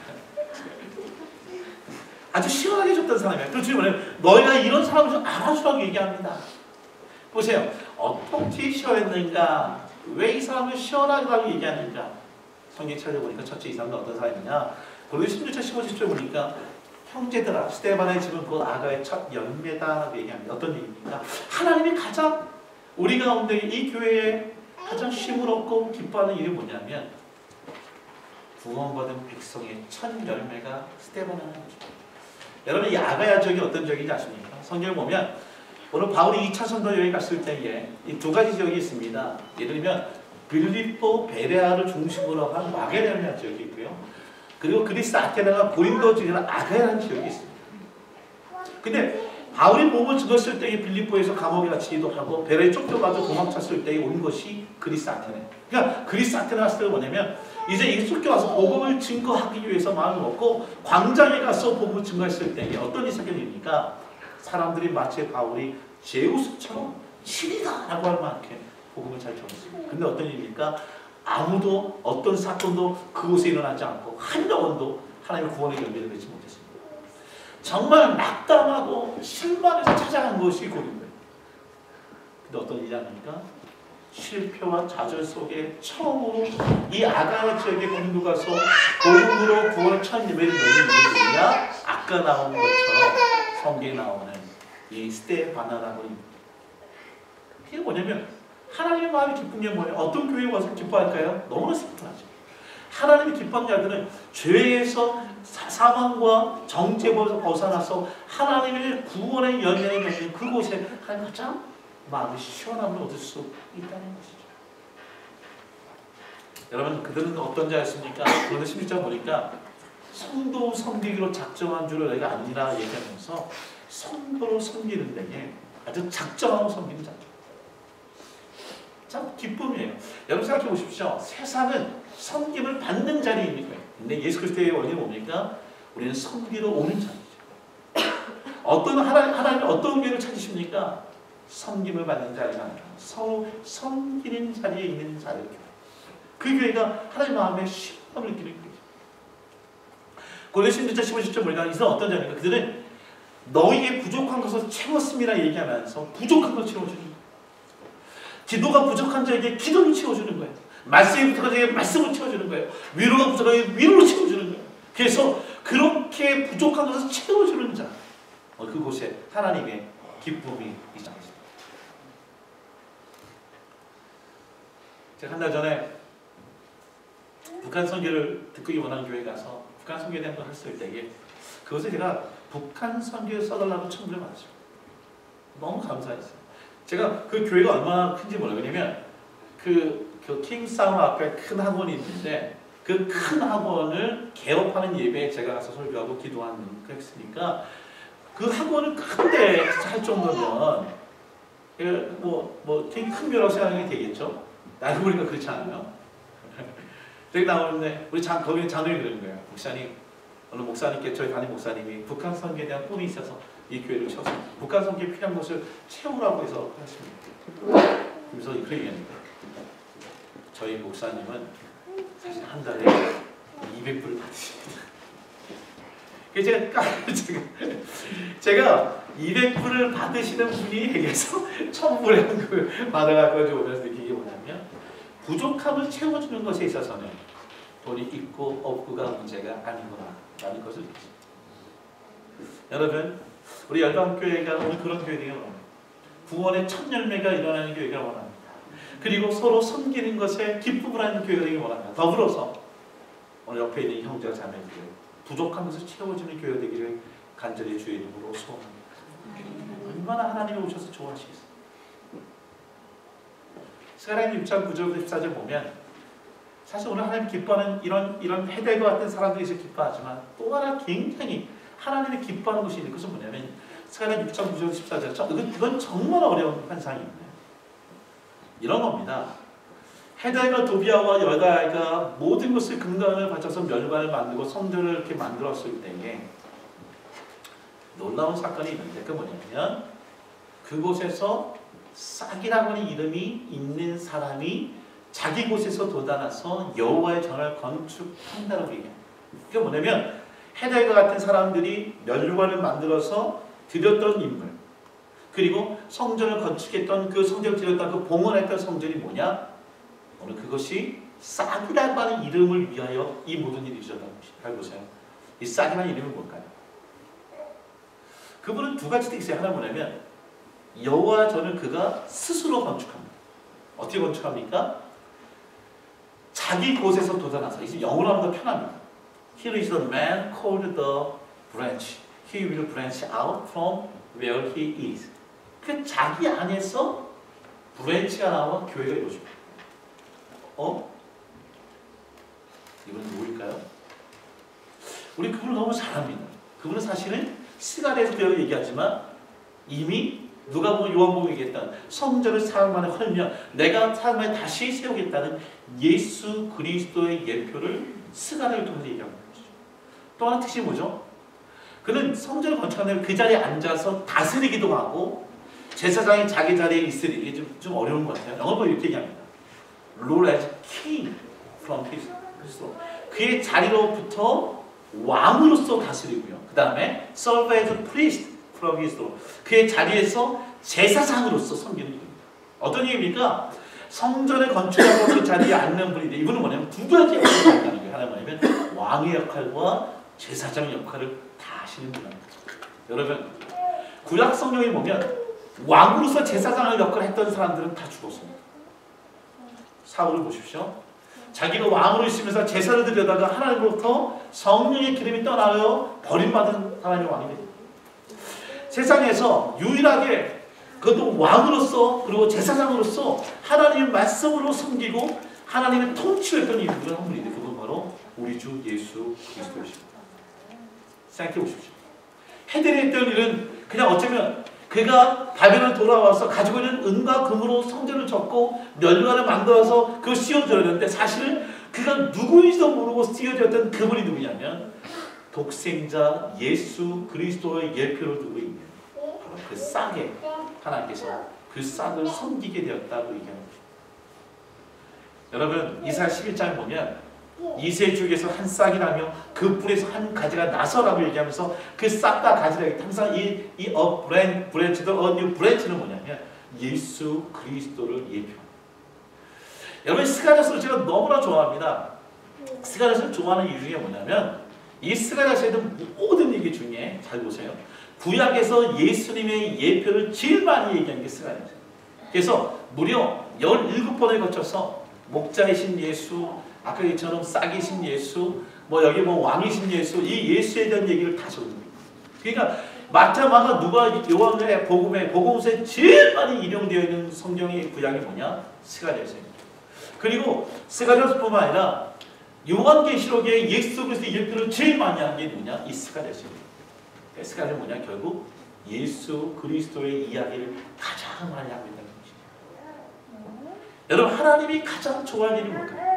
아주 시원하게 해줬던 사람이에요. 그리고 주님 뭐냐면 너희가 이런 사람을 좀 알아주라고 얘기합니다. 보세요. 어떻게 시원했는가? 왜 이 사람을 시원하다고 얘기하는가? 성경 찾아보니까 첫째 이 사람은 어떤 사람이냐? 고린도서 16장 15절에 보니까 형제들아 스테반의 집은 곧 아가의 첫 열매다라고 얘기합니다. 어떤 얘기입니까? 하나님이 가장 우리 가운데 이 교회에 가장 쉼을 얻고 기뻐하는 일이 뭐냐면 구원받은 백성의 첫 열매가 스테반이라는 거죠. 여러분 이 아가야 지역이 어떤 지역인지 아십니까? 성경을 보면 오늘 바울이 2차 선도 여행 갔을 때에 이 두 가지 지역이 있습니다. 예를 들면 빌립보 베레아를 중심으로 한 마게도니아 지역이 있고요. 그리고 그리스 아테네가 고린도 지역이라는 아가야라는 지역이 있습니다. 근데 바울이 몸을 죽었을 때에 빌립보에서 감옥에 갇히기도 하고 베레에 쫓겨가서 도망쳤을 때에 온 것이 그리스 아테네. 그러니까 그리스 아테네 갔을 때가 뭐냐면 이제 이 쫓겨와서 복음을 증거하기 위해서 마음을 먹고 광장에 가서 복음을 증거했을 때에 어떤 일이 생깁니까? 사람들이 마치 바울이 제우스처럼 신이다 라고 할 만큼 복음을 잘 전했습니다. 근데 어떤 일입니까? 아무도 어떤 사건도 그곳에 일어나지 않고 한 영혼도 하나님의 구원의 열매를 맺지 못했습니다. 정말 낙담하고 실망해서 찾아간 것이 고린도예요. 근데 어떤 일이 아닙니까? 실패와 좌절 속에 처음으로 이 아가야 지역에 고린도 가서 복음으로 구원의 첫 예배를 열린 이유는 뭐냐? 아까 나온 것처럼 성경에 나오는 이 스테바나라고 입니다. 이게 뭐냐면 하나님의 마음이 기쁜 게 뭐예요? 어떤 교회에 와서 기뻐할까요? 너무나 sim플하죠. 하나님이 기뻐하는 자들은 죄에서 사망과 정죄에서 벗어나서 하나님의 구원의 열매를 맺는 그곳에 하나님 가장 마음의 시원함을 얻을 수 있다는 것이죠. 여러분 그들은 어떤 자였습니까? 그런데 16절 보니까 성도 섬기기로 작정한 줄을 내가 아니라 얘기하면서 성도로 섬기는 데에 아주 작정하고 섬기는 자죠. 참 기쁨이에요. 여러분 생각해 보십시오. 세상은 섬김을 받는 자리입니까? 근데 예수 그리스도의 원리는 뭡니까? 우리는 섬기러 오는 자리죠. 어떤 하나님 어떤 교회를 찾으십니까? 섬김을 받는 자리가 아니라 서로 섬기는 자리에 있는 자리를 그 교회가 하나님 마음에 시원함을 느끼는 거죠. 고린도서 16장 15절 보니까 이들은 어떤 자입니까? 그들은 너희의 부족한 것을 채웠음이라 얘기하면서 부족한 것을 채워주는 거예요. 기도가 부족한 자에게 기도를 채워주는 거예요. 말씀이 부족한 자에게 말씀을 채워주는 거예요. 위로가 부족한 자에게 위로를 채워주는 거예요. 그래서 그렇게 부족한 것을 채워주는 자 그곳에 하나님의 기쁨이 있지 않습니다. 제가 한 달 전에 북한 선교를 듣기 원하는 교회에 가서 북한 선교에 대한 걸 했을 때에 그것을 제가 북한 선교에 써달라고 청구를 받았어요. 너무 감사했어요. 제가 그 교회가 얼마나 큰지 몰라요. 왜냐면 그 킹사운 앞에 큰 학원이 있는데 그 큰 학원을 개업하는 예배에 제가 가서 설교하고 기도하는 그랬으니까 그 학원을 큰데 할 정도면 되게 큰 교회라고 생각이 되겠죠. 나도 보니까 그렇지 않아요. 되게 나오는데 우리 거기 장로님이 그러는 거예요. 목사님, 어느 목사님께 저희 담임 목사님이 북한 선교에 대한 꿈이 있어서 이 교회를 채웠습니다. 북한 선교에 필요한 것을 채우라고 해서 했습니다. 그래서 그렇게 얘기합니다. 저희 목사님은 사실 한 달에 200불을 받으십니다. 제가 200불을 받으시는 분이에게서 1000불의 헌금을 받아가지고 오면서 느낀 게 뭐냐면 부족함을 채워주는 것에 있어서는 돈이 있고 없고가 문제가 아니구나 라는 것을 느끼죠. 여러분 우리 열방교회가 오늘 그런 교회가 원합니다. 구원의 첫 열매가 일어나는 교회가 원합니다. 그리고 서로 섬기는 것에 기쁨을 하는 교회가 되길 원합니다. 더불어서 오늘 옆에 있는 형제와 자매들 부족한 것을 채워주는 교회가 되기를 간절히 주의 이름으로 소원합니다. 얼마나 하나님이 오셔서 좋아하시겠어요. 스가랴 6장 9절부터 14절 보면 사실 오늘 하나님 기뻐하는 이런 헤델과 같은 사람들이 있어 기뻐하지만 또 하나 굉장히 하나님이 기뻐하는 것이 있는 것은 뭐냐면 스가랴 6장 9절 14절 이건 정말 어려운 환상입니다. 이런 겁니다. 헤델과 도비아와 여다야가 모든 것을 근간을 바쳐서 멸관을 만들고 성전을 이렇게 만들었을 때에 놀라운 사건이 있는데 그 뭐냐면 그곳에서 싹이라고 하는 이름이 있는 사람이 자기 곳에서 돋아나서 여호와의 전을 건축한다고 얘기해요. 그게 뭐냐면 헤델과 같은 사람들이 멸관을 만들어서 드렸던 인물 그리고 성전을 건축했던 그 성전을 드렸던 그 봉헌했던 성전이 뭐냐? 오늘 그것이 싹이라고 하는 이름을 위하여 이 모든 일이 있었다는 것이에요. 잘 보세요. 이 싹이라는 이름은 뭘까요? 그분은 두 가지 뜻이 있어요. 하나 뭐냐면 여호와 전을 그가 스스로 건축합니다. 어떻게 건축합니까? 자기 곳에서 돋아나서 이제 영어로 하면 더 편합니다. Here is the man called the branch. he will branch out from where he is. 그 자기 안에서 브랜치가 나와 교회가 이루어집니다. 이건 누구일까요? 우리 그분을 너무 잘 압니다. 그분은 사실은 시간에서 배워 얘기하지만 이미 누가 보면 요한복음에 얘기했던 성전을 사흘 만에 헐며 내가 사흘 만에 다시 세우겠다는 예수 그리스도의 예표를 스가랴를 통해서 얘기하는 것이죠. 또 하나 특징이 뭐죠? 그는 성전을 건축하는 그 자리에 앉아서 다스리기도 하고 제사장이 자기 자리에 있으리. 이게 좀 어려운 것 같아요. 영어로 이렇게 얘기합니다. Rule as king from his throne. 그의 자리로부터 왕으로서 다스리고요. 그 다음에 serve as priest from his throne. 그의 자리에서 제사장으로서 섬기는 분입니다. 어떤 얘기입니까? 성전을 건축하고 그 자리에 앉는 분인데 이분은 뭐냐면 두 가지 역할을 한다는 거예요. 하나 뭐냐면 왕의 역할과 제사장의 역할을 다 하시는 분입니다. 여러분 구약 성경에 보면 왕으로서 제사장의 역할을 했던 사람들은 다 죽었습니다. 사울을 보십시오. 자기가 왕으로 있으면서 제사를 드려다가 하나님으로부터 성령의 기름이 떠나요 버림받은 하나님의 왕이 됩니다. 세상에서 유일하게 그것도 왕으로서 그리고 제사장으로서 하나님의 말씀으로 섬기고 하나님의 통치를 했던 인물은 한 분인데 그건 바로 우리 주 예수 그리스도이십니다. 생각해 보십시오. 해들이 했던 일은 그냥 어쩌면 그가 바벨론에 돌아와서 가지고 있는 은과 금으로 성전을 졌고 멸관을 만들어서 그걸 씌워드렸는데 사실은 그가 누구인지도 모르고 씌워드렸던 그분이 누구냐면 독생자 예수 그리스도의 예표를 두고 있는 바로 그 싹에 하나님께서 그 싹을 섬기게 되었다고 얘기합니다. 여러분 이사야 11장을 보면 이세 중에서 한 싹이 나며 그 뿔에서 한 가지가 나서라고 얘기하면서 그 싹과 가지라 항상 이 브랜치도 new 브랜치는 뭐냐면 예수 그리스도를 예표합니다. 여러분 스가랴서를 제가 너무나 좋아합니다. 스가랴서를 좋아하는 이유 중에 뭐냐면 이 스가랴서에 있는 모든 얘기 중에 잘 보세요. 구약에서 예수님의 예표를 제일 많이 얘기하는 게 스가랴서예요. 그래서 무려 17번에 거쳐서 목자이신 예수 아까 얘기처럼 싹이신 예수, 뭐 여기 뭐 왕이신 예수, 이 예수에 대한 얘기를 다 적습니다. 그러니까 마태, 마가, 누가, 요한의 복음서에 제일 많이 인용되어 있는 성경의 구약이 뭐냐? 스가랴서입니다. 그리고 스가랴서뿐만 아니라 요한계시록에 예수 그리스도의 예표를 제일 많이 한 게 누구냐? 이 스가랴서입니다. 스가랴는 뭐냐? 결국 예수 그리스도의 이야기를 가장 많이 하고 있다는 것이죠. 여러분 하나님이 가장 좋아하는 일이 뭘까요?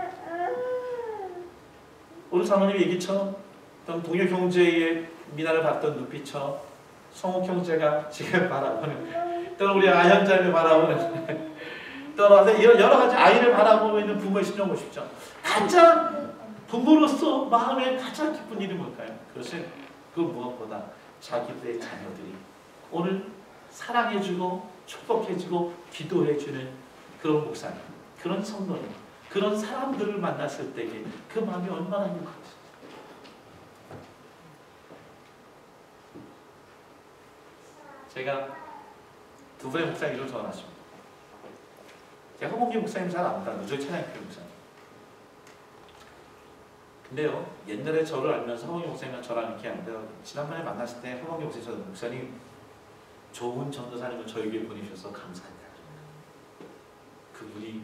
오늘 사모님 얘기처럼 동료 형제의 미나를 봤던 눈빛처럼 성욱 형제가 지금 바라보는 또는 우리 아현자를 바라보는 또는 여러 가지 아이를 바라보고 있는 부모의 심정 보십시오. 가장 부모로서 마음에 가장 기쁜 일이 뭘까요? 그것은 그 무엇보다 자기들의 자녀들이 오늘 사랑해주고 축복해주고 기도해주는 그런 목사님, 그런 성도님, 그런 사람들을 만났을 때에 그 마음이 얼마나 행복한지. 제가 두 분의 목사님 이름 전화했습니다. 제가 허봉기 목사님 잘 압니다. 누적 찬양교회 목사님. 근데요, 옛날에 저를 알면서 허봉기 목사님과 저랑 이렇게 하는데 지난번에 만났을 때 허봉기 목사님, 저 목사님 좋은 전도사님을 저에게 보내주셔서 감사합니다. 그분이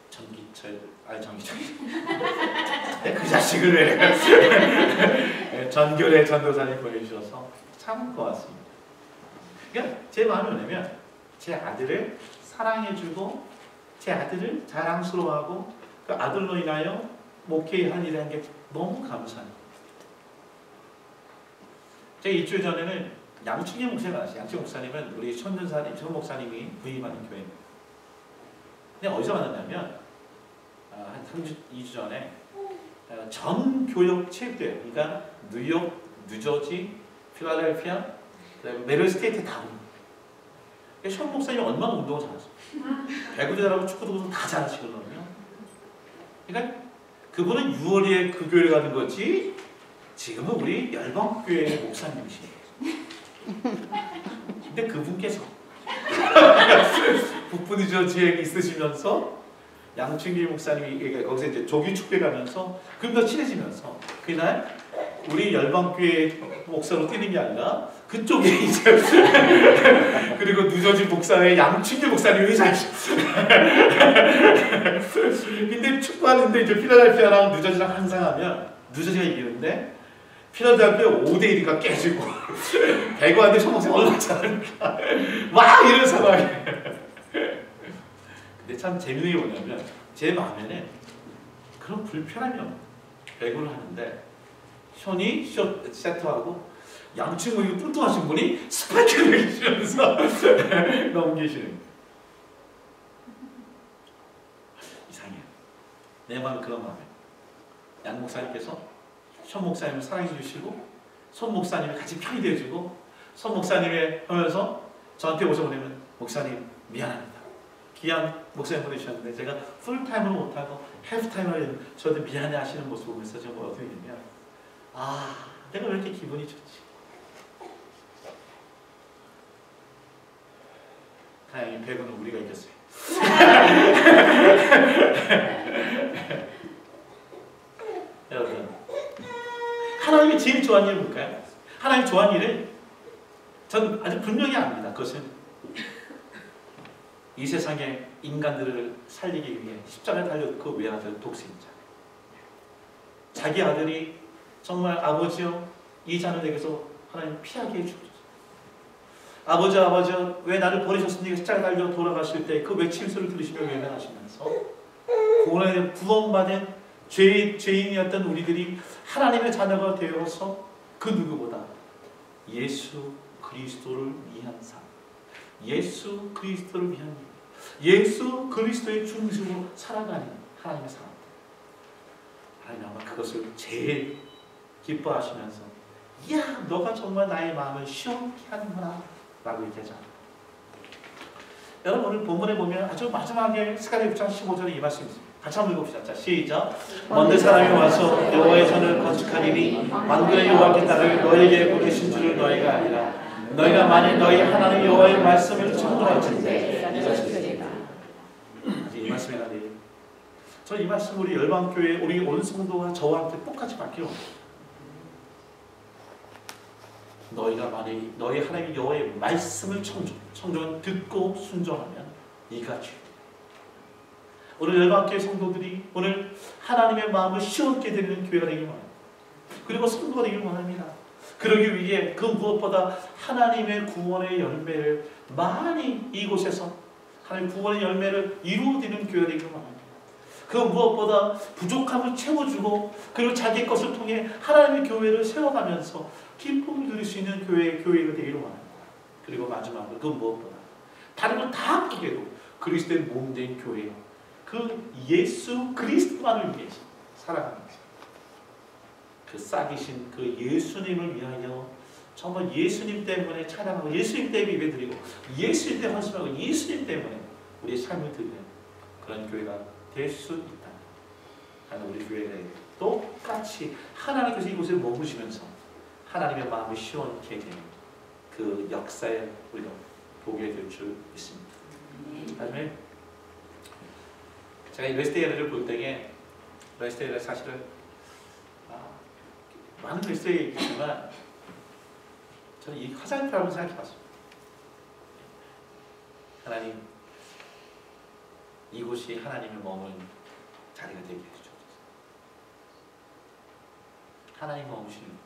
전기철 그 자식을 왜 전교회 전도사님 보내주셔서 참 고맙습니다. 그러니까 제 마음이 뭐냐면 제 아들을 사랑해주고 제 아들을 자랑스러워하고 그 아들로 인하여 목회한 일이라는 게 너무 감사해요. 제가 일주일 전에는 양충희 목사님 만났어요. 양충희 목사님은 우리 천 목사님이 부임하는 교회입니다. 근데 어디서 만났냐면 한 3주, 2주 전에 전 교역 체육대회, 그러니까 뉴욕, 뉴저지, 필라델피아, 메릴 스테이트 다 옵니다. 션 목사님이 얼마나 운동을 잘하세요. 배구도 잘하고 축구도 다 잘하시거든요. 그러니까 그분은 6월에 그 교회를 가는 거지 지금은 우리 열방교회 목사님이시에요. 근데 그분께서 북부 뉴저지에 있으시면서 양충기 목사님이 거기서 이제 조기 축배 가면서 그럼 더 친해지면서 그날 우리 열방교회 목사로 뛰는 게 아니라 그쪽에 이제 그리고 누저지 목사의 양춘규 목사님이 사실 근데 축구하는데 이제 필라델피아랑 누저지랑 항상 하면 누저지가 이기는데 필라델피아 5대1이가 깨지고 배구하는데 초목생 올라가지 않으니까 막 이런 상황이에요. 근데 참 재밌는 게 뭐냐면 제 마음에는 그런 불편함이 없어요. 배구를 하는데 션이 숏 세트하고 양친구 뚱뚱하신 분이 스파이크를 해주면서 넘기시는 이상해요. 내 마음은 그런 마음이에요. 양 목사님께서 션 목사님을 사랑해 주시고 손 목사님이 같이 편이 되어주고 손 목사님이 하면서 저한테 오셔보내면 목사님 미안합니다. 귀한 목사님 보내주셨는데 제가 풀타임으로 못하고 해프타임으로 저한테 미안해 하시는 모습을 보면서 제가 어떻게 되냐면 아 내가 왜 이렇게 기분이 좋지. 다행히 배구는 우리가 이겼어요. 여러분 하나님이 제일 좋아하는 일은 뭘까요? 하나님 좋아하는 일은 저는 아주 분명히 압니다. 그것은 이 세상의 인간들을 살리기 위해 십자가에 달려 그 외아들 독생자 자기 아들이 정말 아버지여 이 자녀에게서 하나님 피하게 해주소서. 아버지여 왜 나를 버리셨습니까? 십자가에 달려 돌아가실 때 그 외침소리를 들으시며 외면하시면서 구원받은 죄인이었던 우리들이 하나님의 자녀가 되어서 그 누구보다 예수 그리스도를 위한 삶, 예수 그리스도를 위한 일, 예수 그리스도의 중심으로 살아가는 하나님의 사람들. 하나님 아마 그것을 제일 기뻐하시면서 야 너가 정말 나의 마음을 시원케 하는구나 라고 얘기하잖아요. 여러분 오늘 본문에 보면 아주 마지막에 스가랴 6장 15절에 이 말씀이 있습니다. 같이 한번 읽읍시다. 자, 시작. 먼데 사람이 와서 여호와의 전을 건축하리니 만군의 여호와께 따를 너에게 보내신 줄을 너희가 아니라 너희가 만일 너희 하나님 여호와의 말씀을 청구할진대 이것이리라. 이 말씀이 아니에요. 저 이 말씀 우리 열방교회 우리 온 성도가 저와 함께 똑같이 받기로 너희가 만일 너희 하나님 여호와의 말씀을 청종은 듣고 순종하면 네가 죄. 오늘 열방교회 성도들이 오늘 하나님의 마음을 시원케 되는 교회가 되길 원합니다. 그리고 성도가 되길 원합니다. 그러기 위해 그 무엇보다 하나님의 구원의 열매를 많이 이곳에서 하나님의 구원의 열매를 이루어지는 교회가 되길 원합니다. 그 무엇보다 부족함을 채워주고 그리고 자기 것을 통해 하나님의 교회를 세워가면서 기쁨을 누릴 수 있는 교회가 되기를 원합니다. 그리고 마지막으로 그 무엇보다 다른 걸 다 포기해도 그리스도의 몸된 교회요. 그 예수 그리스도만을 위해서 살아가는 거죠. 그 싹이신 그 예수님을 위하여 정말 예수님 때문에 찬양하고 예수님 때문에 예배드리고 예수님 때문에 헌신하고 예수님 때문에 우리의 삶을 드리는 그런 교회가 될 수 있다. 하는 우리 교회가 똑같이 하나님께서 이곳에 머무시면서 하나님의 마음을 시원케 되는 그 역사에 우리가 보게 될 줄 믿습니다. 다음에 제가 이 레스테이를 볼 때에 레스테이를 사실은 많은 레스테이가 있지만 저는 이 화살표라고 생각해봤습니다. 하나님 이곳이 하나님의 머무는 자리가 되게 해주옵소서. 하나님 머무시는 곳.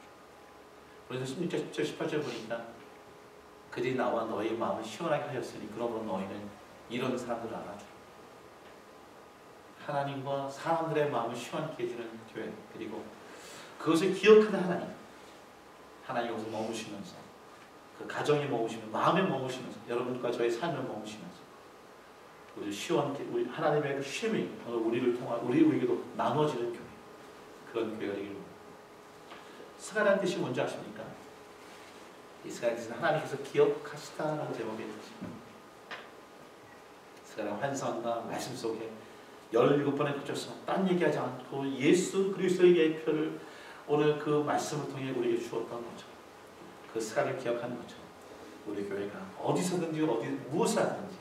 그래서 16절, 17절, 18절 보니까 그들이 나와 너희 마음을 시원하게 하였으니 그러므로 너희는 이런 사람들을 알아줘. 하나님과 사람들의 마음을 시원케 해주는 교회, 그리고 그것을 기억하는 하나님, 하나님 여기서 머무시면서 그 가정에 머무시면서 마음에 머무시면서 여러분과 저의 삶에 머무시면서 우리 시원케, 우리 하나님의 그 쉼이 우리를 통한 우리에게도 나눠지는 교회, 그런 교회가 되기를 원합니다. 스가랴의 뜻이 뭔지 아십니까? 이 스가랴의 뜻은 하나님께서 기억하시다라는 제목의 뜻입니다. 스가랴 환상과 말씀 속에 17번에 거쳐서 딴 얘기하지 않고 예수 그리스도의 예표를 오늘 그 말씀을 통해 우리에게 주었던 거죠. 그 스가랴를 기억하는 거죠. 우리 교회가 어디서든지 무엇을 하든지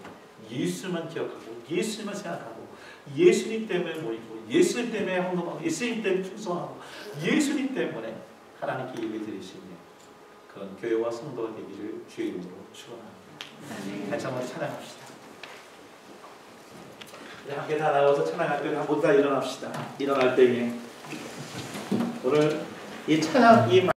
예수만 기억하고 예수만 생각하고 예수님 때문에 모이고 예수님 때문에 헌금하고 예수님 때문에 충성하고 예수님 때문에 하나님께 예배드리시는 그런 교회와 성도가 되기를 주의 이름으로 축원합니다. 같이 한번 찬양합시다. 함께 다 나와서 찬양할 때 모두 다 일어납시다. 일어날 때에 오늘 이 찬양 이